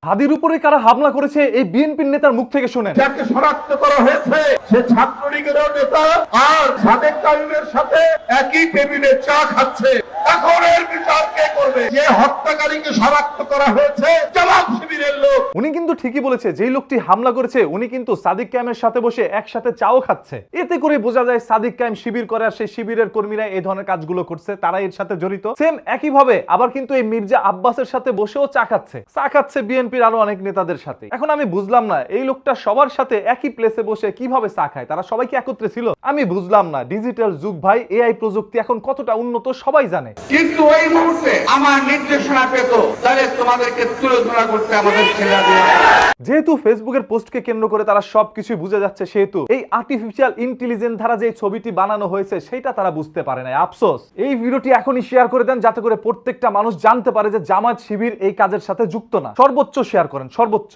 হাদির উপরে কারা হামলা করেছে এই বিএনপির নেতার মুখ থেকে শুনেন। যাকে শনাক্ত করা হয়েছে সে ছাত্রলীগেরও নেতা আর সাদেক কাইমের সাথে একই টেবিলে চা খাচ্ছে। এখন এর বিচার কে করবে? যে হত্যাকারীকে শনাক্ত করা হয়েছে জামাত শিবিরের লোক। উনি কিন্তু ঠিকই বলেছে, যেই লোকটি হামলা করেছে উনি কিন্তু সাদিক কায়েমের সাথে বসে একসাথে চাও খাচ্ছে। এতে করে বোঝা যায় সাদিক কায়েম শিবির করে আর সেই শিবিরের কর্মীরা এই ধরনের কাজগুলো করছে, তারা এর সাথে জড়িত। সেম একই ভাবে আবার কিন্তু এই মির্জা আব্বাসের সাথে বসেও চা খাচ্ছে বিএনপির আরো অনেক নেতাদের সাথে। এখন আমি বুঝলাম না এই লোকটা সবার সাথে একই প্লেসে বসে কিভাবে চা খায়, তারা সবাই কি একত্রে ছিল? আমি বুঝলাম না। ডিজিটাল যুগ ভাই, এআই প্রযুক্তি এখন কতটা উন্নত সবাই জানে। কিন্তু ওই মুহূর্তে আমার নির্দেশনা পেত তাহলে তোমাদেরকে তুলে ধরা করতে আমাদের ছেলে দিয়ে। যেহেতু ফেসবুকের পোস্টকে কেন্দ্র করে তারা সবকিছু বুঝে যাচ্ছে, সেহেতু এই আর্টিফিশিয়াল ইন্টেলিজেন্স দ্বারা যে ছবিটি বানানো হয়েছে সেটা তারা বুঝতে পারে না। আফসোস। এই ভিডিওটি এখনই শেয়ার করে দেন যাতে করে প্রত্যেকটা মানুষ জানতে পারে যে জামাত শিবির এই কাজের সাথে যুক্ত না। সর্বোচ্চ শেয়ার করেন, সর্বোচ্চ।